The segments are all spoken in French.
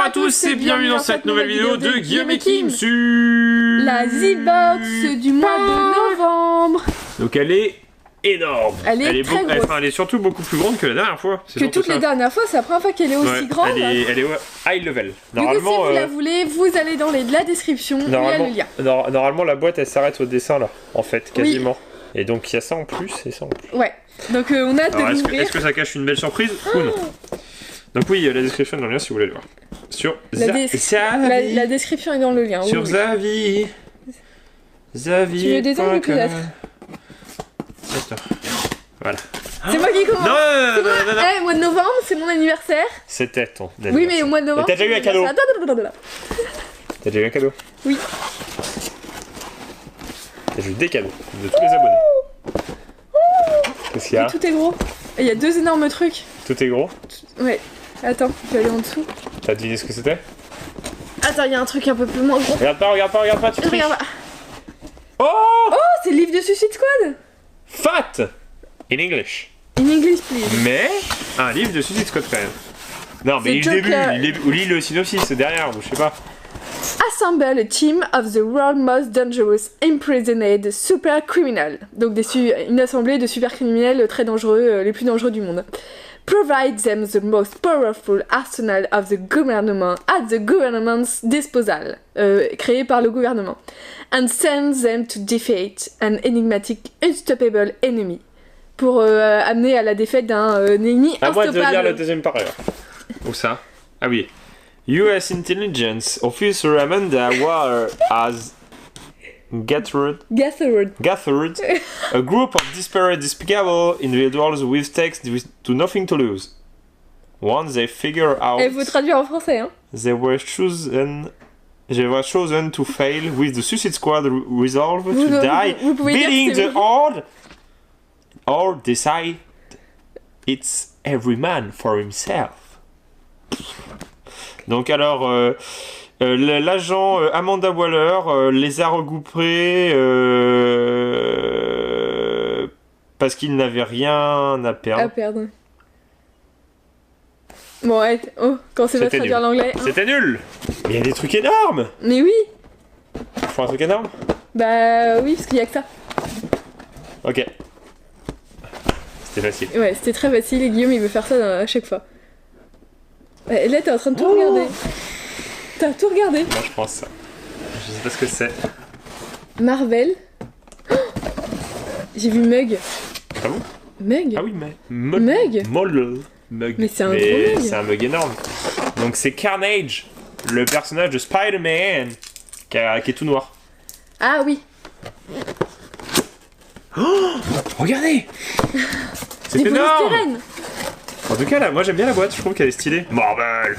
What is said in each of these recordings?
à tous et bienvenue dans cette nouvelle vidéo de Guillaume et Kim sur la Z-Box du mois de novembre. Donc elle est énorme. Elle est très grosse. Elle est surtout beaucoup plus grande que la dernière fois. Que toutes les dernières fois, c'est la première fois qu'elle est aussi grande. Elle est high level. Normalement, du coup, si vous la voulez, vous allez dans la description, il y a le lien. Normalement, la boîte, elle s'arrête au dessin là, en fait, quasiment. Oui. Et donc il y a ça en plus et ça en plus. Ouais. Donc on a hâte de l'ouvrir. Est-ce que ça cache une belle surprise ou non? Donc oui, la description est dans le lien si vous voulez le voir. Sur la description est dans le lien. Sur Zavi. Zavi. Tu veux des ongles peut-être? Voilà. C'est moi qui commence. Non. Eh, mois de novembre, c'est mon anniversaire. C'était ton anniversaire. Oui, mais au mois de novembre. T'as déjà eu un cadeau? T'as déjà eu un cadeau? Oui. T'as eu des cadeaux de tous les abonnés. Qu'est-ce qu'il y a? Tout est gros. Il y a deux énormes trucs. Tout est gros? Ouais. Attends, je vais aller en dessous. T'as deviné ce que c'était? Attends, il y a un truc un peu plus moins gros. Regarde pas, tu triches. Regarde pas. Oh, c'est le livre de Suicide Squad. Fat in English. In English, please. Mais un livre de Suicide Squad quand même. Non, mais lis le début, lis le synopsis, c'est derrière, ou je sais pas. Assemble a team of the world's most dangerous imprisoned super criminals. Donc une assemblée de super criminels très dangereux, les plus dangereux du monde. Provide them the most powerful arsenal of the government at the government's disposal, créé par le gouvernement, and send them to defeat an enigmatic, unstoppable enemy, pour amener à la défaite d'un ennemi instoppable. À moi de lire le deuxième paragraphe. Où ça? Ah oui. US intelligence officer Amanda Waller has gathered a group of desperate, despicable individuals with text to nothing to lose. Once they figure out... Il faut traduire en français, hein. They were chosen to fail with the Suicide Squad resolve to die, beating the horde, or decide it's every man for himself. Donc alors... l'agent Amanda Waller les a regroupés parce qu'il n'avait rien à perdre. Bon, ouais, quand c'est pas traduire l'anglais. Hein. C'était nul. Mais il y a des trucs énormes. Mais oui. Faut un truc énorme. Bah oui, parce qu'il y a que ça. Ok. C'était facile. Ouais, c'était très facile et Guillaume il veut faire ça à chaque fois. Et là t'es en train de tout regarder. T'as tout regardé? Moi je pense ça. Je sais pas ce que c'est. Marvel. Oh, j'ai vu Mug. Ah bon? Mug? Ah oui, mais... Mug? Mug. Mais c'est un gros Mug. C'est un Mug énorme. Donc c'est Carnage, le personnage de Spider-Man, qui est tout noir. Ah oui. Oh, regardez. C'est énorme. En tout cas là, moi j'aime bien la boîte, je trouve qu'elle est stylée. Marvel.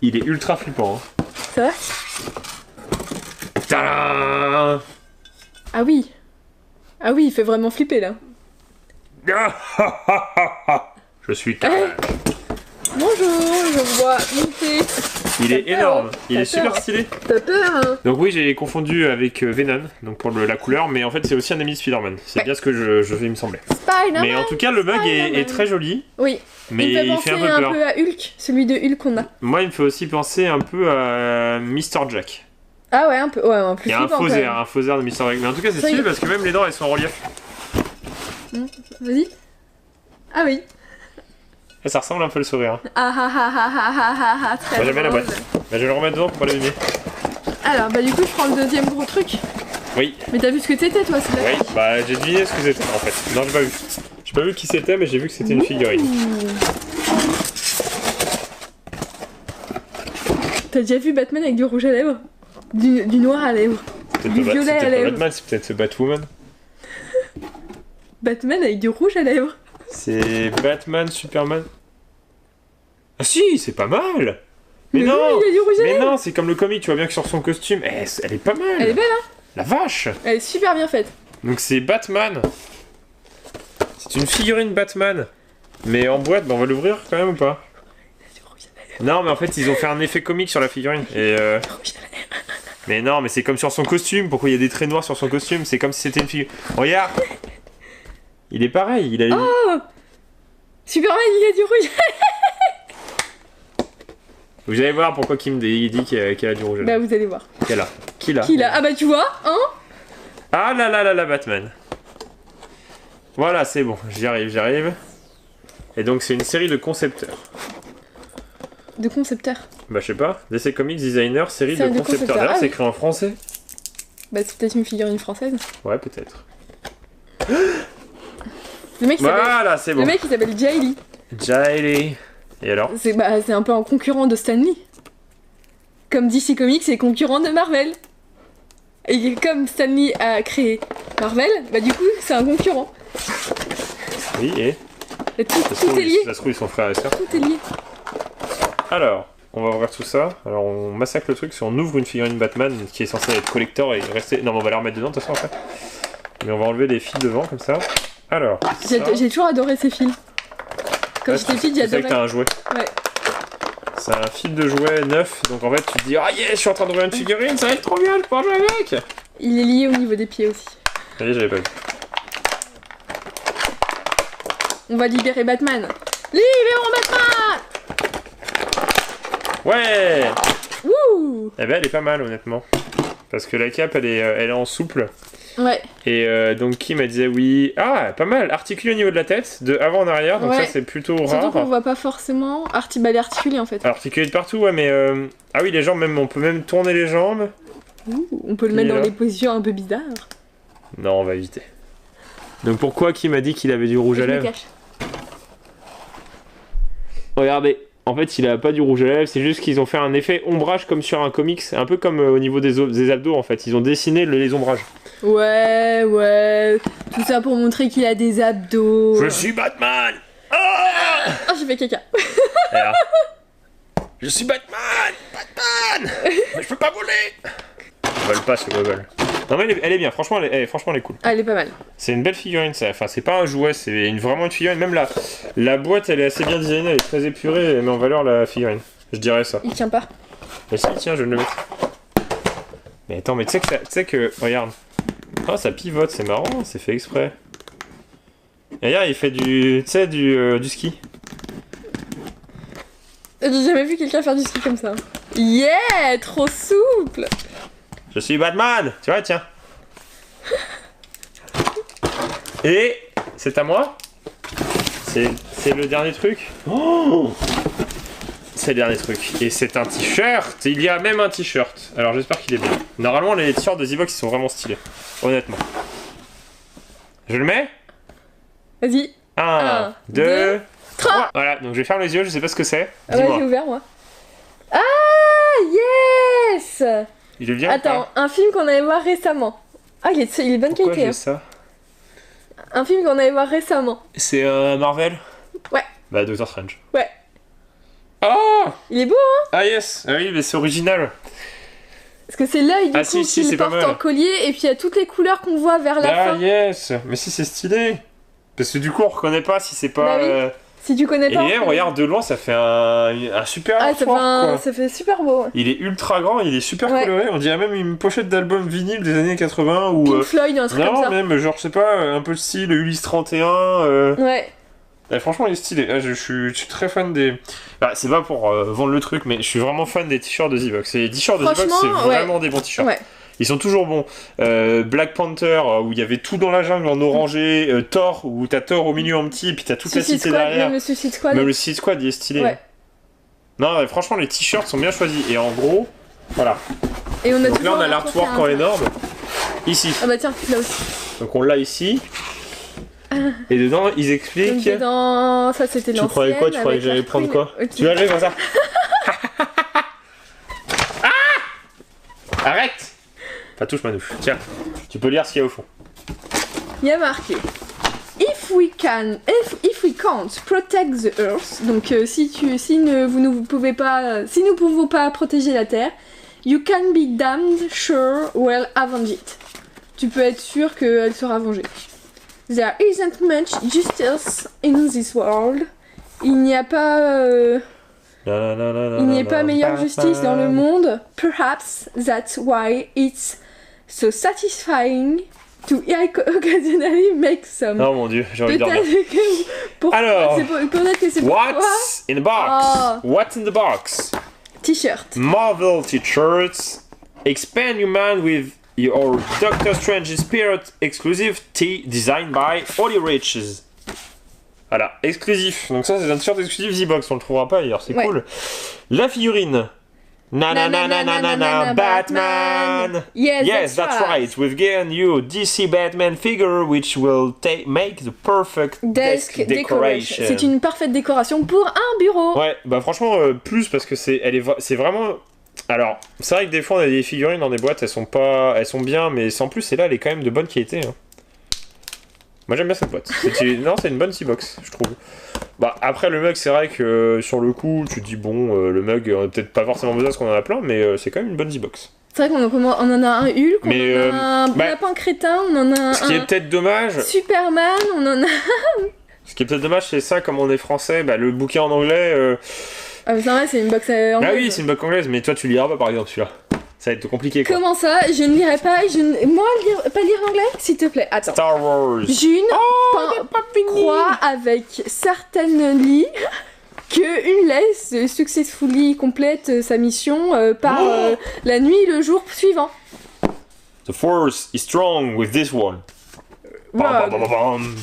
Il est ultra flippant. Hein. Ça va? Tadam! Ah oui. Ah oui, il fait vraiment flipper là. Je suis Carnage. Bonjour, je vois monter. Il est énorme, il est super stylé. T'as peur hein? Donc oui, j'ai confondu avec Venom, donc pour la couleur, mais en fait c'est aussi un ami de Spider-Man. C'est bien ce que je vais me sembler. Mais en tout cas, le mug est très joli. Oui. Mais il fait un peu peur. Un peu à Hulk, celui de Hulk qu'on a. Moi, il me fait aussi penser un peu à Mr. Jack. Ah ouais, un peu. Ouais, en plus. Il y a un faux air de Mr. Jack. Mais en tout cas, c'est stylé parce que même les dents, elles sont en relief. Vas-y. Ah oui. Et ça ressemble un peu le sourire. Ah ah ah ah ah ah ah très Moi, j'aime bien la boîte. Bah, je vais le remettre dedans pour pas l'abîmer. Alors, bah du coup, je prends le deuxième gros truc. Oui. Mais t'as vu ce que c'était, toi? Oui, bah j'ai deviné ce que c'était en fait. Non, j'ai pas vu. J'ai pas vu qui c'était, mais j'ai vu que c'était une figurine. T'as déjà vu Batman avec du rouge à lèvres? Du noir à lèvres? Du violet à lèvres? Batman, c'est peut-être Batwoman. Batman avec du rouge à lèvres? C'est Batman, Superman. Ah si, c'est pas mal. Mais non, oui, il y a du rouge à lèvres. non, c'est comme le comic, tu vois bien que sur son costume, elle est pas mal. Elle est belle, hein? La vache. Elle est super bien faite. Donc c'est Batman. C'est une figurine Batman. Mais en boîte, bah on va l'ouvrir quand même ou pas? Non, mais en fait, ils ont fait un effet comique sur la figurine. Et mais non, mais c'est comme sur son costume. Pourquoi il y a des traits noirs sur son costume? C'est comme si c'était une figurine. Regarde. Il est pareil, il a... Oh, Superman, il a du rouge. Vous allez voir pourquoi Kim dit qu'elle a du rouge à Bah lèvres. vous allez voir. Qu'elle a. Qui l'a? Qui l'a? Ah bah tu vois, hein? Ah là là là là, Batman. Voilà, c'est bon, j'y arrive. Et donc c'est une série de concepteurs. De concepteur. Bah je sais pas, DC Comics Designer, série de Série de concepteurs. concepteurs, D'ailleurs ah c'est oui. écrit en français. Bah c'est peut-être une figurine française. Ouais, peut-être. Le mec, Voilà, c'est bon. le mec il s'appelle Jay Lee. Jaili. Et alors? C'est un peu un concurrent de Stan Lee. Comme DC Comics est concurrent de Marvel. Et comme Stan Lee a créé Marvel, bah du coup c'est un concurrent. Oui, et Et tout est lié. Ça se trouve, ils sont frères et sœurs. Tout est lié. Alors, on va ouvrir tout ça. Alors, on massacre le truc. Si on ouvre une figurine Batman qui est censée être collector et rester. Non, mais on va la remettre dedans de toute façon après. Mais on va enlever les fils devant comme ça. Alors. J'ai toujours adoré ces fils. Quand j'étais petite, C'est vrai j'adorais. que t'as un jouet. Ouais. C'est un fil de jouet neuf. Donc en fait, tu te dis, ah yes, je suis en train d'ouvrir une figurine, ça va être trop bien, je peux jouer avec. Il est lié au niveau des pieds aussi. Ça y est, j'avais pas vu. On va libérer Batman. Libérons Batman. Ouais. Wouh. Eh ben, elle est pas mal, honnêtement. Parce que la cape, elle est en souple. Ouais. Et donc Kim elle disait oui. Ah, pas mal, articulé au niveau de la tête, de avant en arrière, donc Ouais. ça c'est plutôt Surtout rare. qu'on voit pas forcément. Elle est articulée en fait. Articulé de partout, ouais, mais ah oui, les jambes, même, on peut même tourner les jambes. Ouh, on peut le Il mettre est dans là. des positions un peu bizarres. Non, on va éviter. Donc pourquoi Kim a dit qu'il avait du rouge Je à me lèvres? cache. Regardez, en fait, il a pas du rouge à lèvres, c'est juste qu'ils ont fait un effet ombrage comme sur un comics, un peu comme au niveau des abdos en fait. Ils ont dessiné les ombrages. Ouais. Tout ça pour montrer qu'il a des abdos. Je suis Batman. Ah. Oh, j'ai fait caca. Alors, je suis Batman. Batman. Mais je peux pas voler. On vole pas ce Wobble. Non mais elle est bien, franchement elle est cool. Ah, elle est pas mal. C'est une belle figurine, ça. Enfin c'est pas un jouet, c'est vraiment une figurine. Même la boîte elle est assez bien designée, elle est très épurée, elle met en valeur la figurine. Je dirais ça. Il tient pas. Mais si, tiens, je vais le mettre. Mais attends, mais tu sais que, regarde. Oh, ça pivote, c'est marrant, c'est fait exprès. Et regarde, il fait du ski. J'ai jamais vu quelqu'un faire du ski comme ça. Yeah, trop souple. Je suis Batman, tu vois, tiens. Et c'est à moi. C'est le dernier truc. Oh, c'est le dernier truc. Et c'est un t-shirt. Il y a même un t-shirt. Alors j'espère qu'il est bien. Normalement, les t-shirts de Z-Box ils sont vraiment stylés. Honnêtement. Je le mets. Vas-y. 1, 2, 2, 3. Voilà, donc je ferme les yeux, je sais pas ce que c'est. Ah ouais, Dis-moi. j'ai ouvert moi. Ah, yes. Il est bien. Attends, un film qu'on allait voir récemment. Ah, il est de bonne Pourquoi qualité. j'ai Hein. ça? Un film qu'on allait voir récemment. C'est Marvel? Ouais. Bah, Doctor Strange. Ouais. Oh! Il est beau, hein? Ah yes! Ah oui, mais c'est original. Parce que c'est l'œil du Ah, coup si, si, qu'il c'est pas porte mal. en collier et puis il y a toutes les couleurs qu'on voit vers la Ah fin. yes! Mais si, c'est stylé. Parce que du coup, on reconnaît pas si c'est pas. Bah oui. Si tu connais Et pas. même, regarde de loin, ça fait un super Ah, ça fait, artwork, quoi. ça fait super beau. Il est ultra grand, il est super Ouais. coloré. On dirait même une pochette d'album vinyle des années 80 ou. Pink Floyd, un truc comme Non, ça. même genre, je sais pas, un peu le style Ulysse 31. Ouais. Franchement, il est stylé. Ah, je suis très fan des. Bah, c'est pas pour vendre le truc, mais je suis vraiment fan des t-shirts de Z-Box. Et les t-shirts de Z-Box, c'est Franchement, ouais. vraiment des bons t-shirts. Ouais. Ils sont toujours bons. Black Panther, où il y avait tout dans la jungle en orangé. Thor, où t'as Thor au milieu en petit, et puis t'as toute la Suicide cité Squad, derrière. même le Suicide Squad. Même le Suicide Squad, il est stylé. Ouais. Non, mais franchement, les t-shirts sont bien choisis. Et en gros, voilà. Et on a Donc là, toujours on a un l'artwork portrait en à- énorme. Ici. Ah bah tiens, là aussi. Donc on l'a ici. Et dedans, ils Donc expliquent. dedans, ça c'était Tu l'ancienne. croyais quoi? Tu croyais que j'allais avec prendre Queen. quoi? Ok. Tu vas aller comme ça. Ah! Arrête! Pas touche Manouf. Tiens, tu peux lire ce qu'il y a au fond. Il y a marqué if we can't protect the earth, donc vous ne pouvez pas, si nous pouvons pas protéger la terre, you can be damned sure we'll avenge it. Tu peux être sûr qu'elle sera vengée. There isn't much justice in this world. Il n'y a pas, il n'y a pas meilleure justice dans le monde. Perhaps that's why it's so satisfying to occasionally make some. Oh mon dieu, j'ai envie de dormir. Peut-être que Alors, peut-être que c'est pourquoi. What's in the box? Oh. What's in the box? T-shirt. Marvel t-shirts. Expand your mind with your Doctor Strange Spirit exclusive tee designed by Holly Riches. Voilà, exclusif. Donc ça, c'est un t-shirt exclusif Z-Box. On le trouvera pas ailleurs, c'est cool. La figurine. Batman! Yes, that's right. We've given you DC Batman figure which will make the perfect desk decoration. C'est une parfaite décoration pour un bureau. Ouais, bah franchement, plus parce que c'est vraiment... Alors, c'est vrai que des fois on a des figurines dans des boîtes, elles sont bien, mais sans plus, celle-là, elle est quand même de bonne qualité. Hein. Moi j'aime bien cette boîte. Non, c'est une bonne C-Box, je trouve. Bah après le mug, c'est vrai que sur le coup tu te dis bon le mug on a peut-être pas forcément besoin parce qu'on en a plein, mais c'est quand même une bonne Z-Box. C'est vrai qu'on en a un Hulk, on en a un lapin crétin, on en a ce qui est peut-être dommage. Superman, on en a. Ce qui est peut-être dommage, c'est ça, comme on est français, bah le bouquin en anglais. Ah mais c'est vrai, c'est une box anglaise. Ah oui, c'est une box anglaise, mais toi tu liras pas par exemple celui-là. Ça va être compliqué quoi. Comment ça? Je ne lirai pas, moi pas lire l'anglais? S'il te plaît, attends. Star Wars. June croit avec certainly que une laisse successfully complète sa mission par la nuit le jour suivant. The force is strong with this one.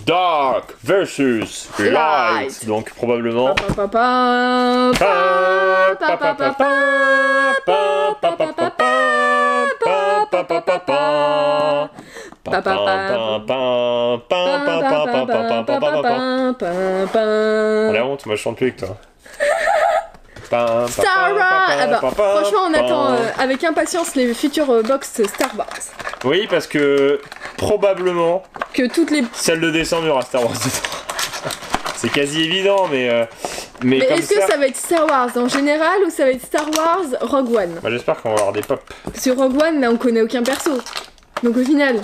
Dark versus light. Donc probablement. La honte, moi je chante plus avec toi. Star Wars. Ah bah, franchement on attend avec impatience les futures box Star Wars. Oui, parce que probablement que toutes les... celle de décembre il y aura Star Wars dedans. C'est quasi évident, mais est-ce que ça va être Star Wars en général ou ça va être Star Wars Rogue One? Bah, j'espère qu'on va avoir des pop. Parce que Rogue One là on connaît aucun perso. Donc au final...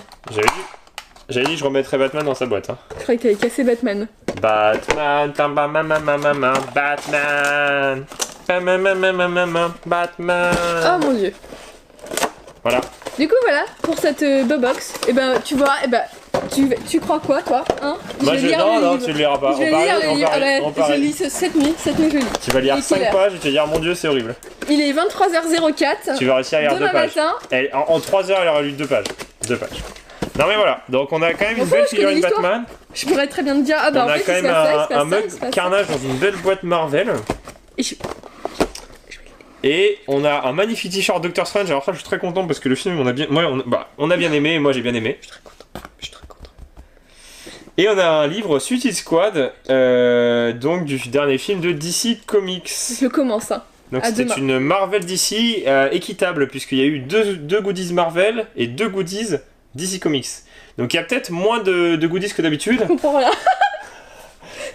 J'avais dit que je remettrais Batman dans sa boîte. Hein. Je croyais que t'avais cassé Batman. Batman. Oh mon dieu. Voilà. Du coup voilà, pour cette box, et ben tu vois, tu crois quoi toi, hein? Moi tu le liras pas. Je vais lire le livre, je lis cette nuit je lis. Tu vas lire 5 pages et tu vas dire mon dieu c'est horrible. Il est 23h04. Tu vas réussir à lire 2 pages. Matin. En 3 heures elle aura lu 2 pages. 2 pages. Non mais voilà, donc on a quand même une belle figurine Batman. Je pourrais très bien te dire, on a quand même un mug Carnage dans une belle boîte Marvel. Et on a un magnifique t-shirt Doctor Strange. Alors ça je suis très content parce que le film on a bien aimé et moi j'ai bien aimé. Je suis très content. Et on a un livre Suicide Squad, donc du dernier film de DC Comics. Je commence hein. Donc c'était une Marvel DC équitable puisqu'il y a eu deux goodies Marvel et 2 goodies DC Comics. Donc il y a peut-être moins de goodies que d'habitude. Je comprends rien.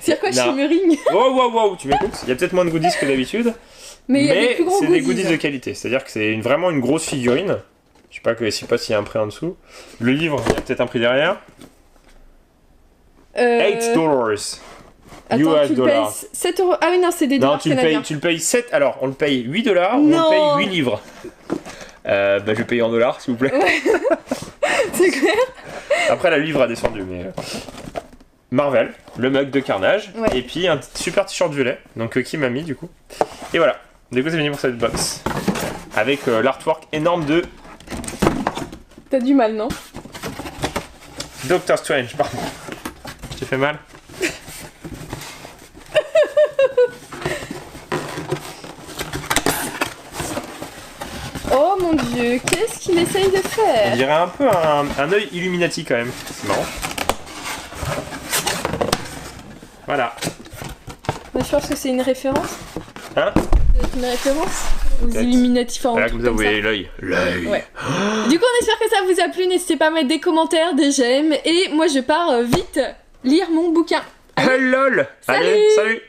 C'est quoi Shimmering? Wow, tu m'écoutes? Il y a peut-être moins de goodies que d'habitude. Mais c'est des goodies de qualité. C'est-à-dire que c'est vraiment une grosse figurine. Je sais pas s'il y a un prix en dessous. Le livre, il y a peut-être un prix derrière. $8. Attends, tu le payes 7 €. Ah oui, non, c'est des dollars canadiens. Tu le payes 7. Alors, on le paye $8 ou on paye 8 livres. Je vais payer en dollars, s'il vous plaît. Ouais. C'est clair. Après, la livre a descendu, mais... Marvel, le mug de Carnage, et puis un super t-shirt violet, donc qui m'a mis du coup. Et voilà, du coup c'est fini pour cette box. Avec l'artwork énorme de... T'as du mal, non? Doctor Strange, pardon. Je t'ai fait mal? Oh mon dieu, qu'est-ce qu'il essaye de faire? On dirait un peu un œil Illuminati quand même, c'est marrant. Voilà. Je pense que c'est une référence. Hein? C'est une référence aux Illuminati. Voilà, comme ça vous voyez l'œil. Ouais. Du coup, on espère que ça vous a plu. N'hésitez pas à mettre des commentaires, des j'aime. Et moi, je pars vite lire mon bouquin. Allez. Lol. Salut. Allez, salut.